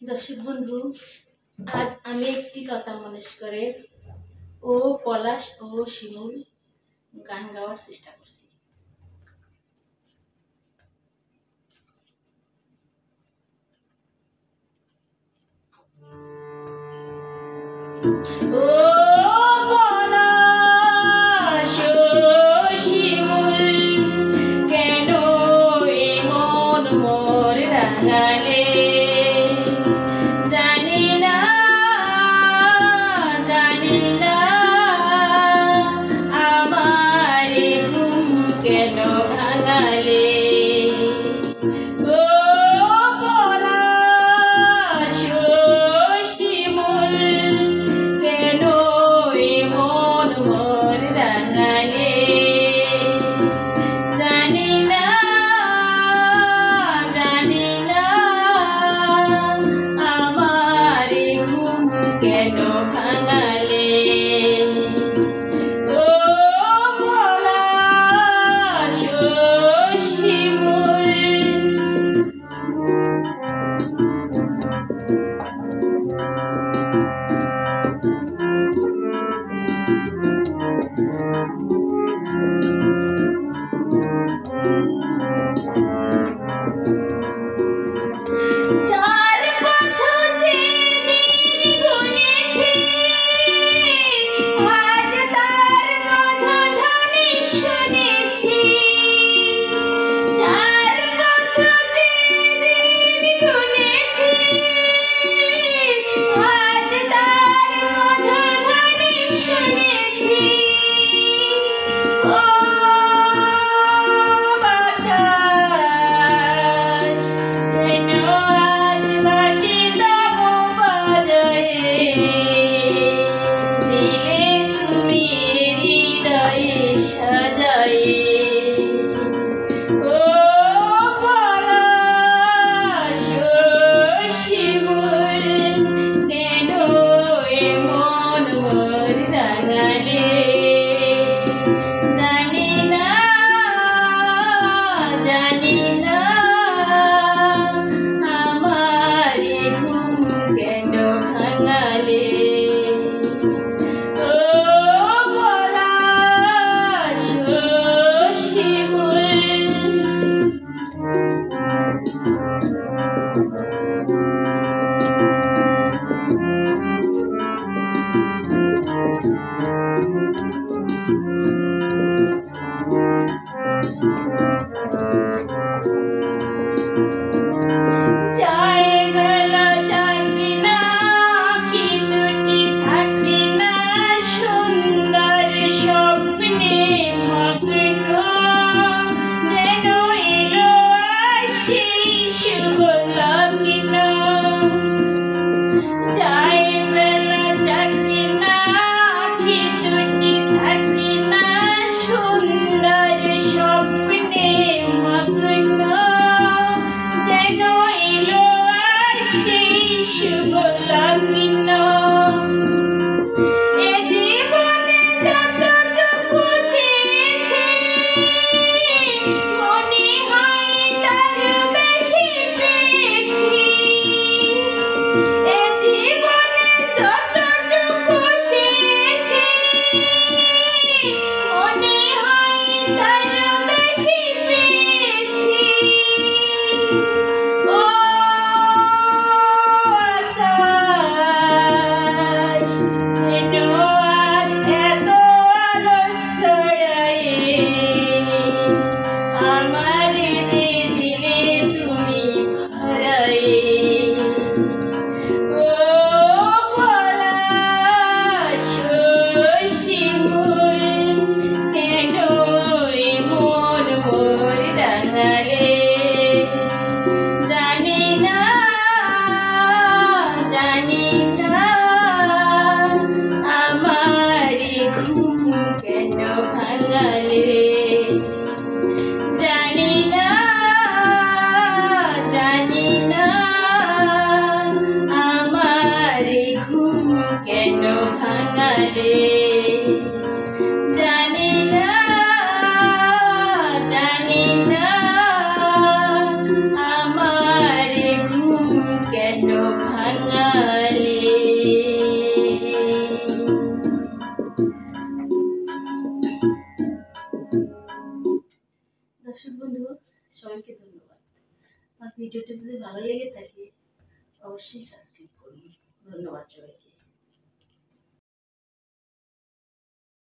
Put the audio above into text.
দর্শক বন্ধু, আজ আমি একটি লতা মঙ্গেশকরের ও পলাশ ও শিমুল গান গাওয়ার চেষ্টা করছি। ও পলাশ ও শিমুল, কেন এমন মোর রাঙালে? জানি না আমার ঘুম কেন ভাঙালে? ও পলাশ ও শিমুল, কেন এমন মোর রাঙালে? জানি না আমার ঘুম কেন ভাঙালে? ও পলাশ ও শিমুল। চার পথ যেদিন গুনেছি, আজ তার মধুধ্বনি শুনেছি। চার পথ যেদিন গুনেছি, আজ তার মধুধ্বনি শুনেছি। ও বাতাস, কেন আজ বাঁশি তব বাজায়ে? দিলে তুমি হৃদয়ে সাজায়ে। ও পলাশ ও শিমুল, কেন এমন মোর রাঙালে? জানি না আমার ঘুম কেন ভাঙালে? ও পলাশ ও শিমুল। চায়ের বেলা জাগি না, আঁখি দুটি থাকি না, সুন্দর স্বপ্নে মগ্ন। যেন এলো আসি শুভ লগ্ন। চায়ের বেলা জাগি না, আঁখি দুটি থাকি না, সুন্দর স্বপ্নে মগ্ন। যেন এলো আসি শুভ লগ্ন। এ জীবনে যতটুকু চেয়েছি, মনে হয় তার বেশি পেয়েছি। এ জীবনে যতটুকু চেয়েছি, মনে হয় তার বেশি পেয়েছি। ও আকাশ, কেন আজ এত আলো ছড়ায়ে? আমার যে দিলে তুমি ভরায়ে। ও পলাশ ও শিমুল, কেন এমন মোর রাঙালে? জানি না আমার ঘুম কেন ভাঙালে? জানি না আমার ঘুম কেন ভাঙালে? জানি না আমার ঘুম কেন ভাঙালে? দর্শক বন্ধু, সবাইকে ধন্যবাদ। আমার ভিডিওটি যদি ভালো লেগে থাকে অবশ্যই সাবস্ক্রাইব করুন। ধন্যবাদ সবাইকে।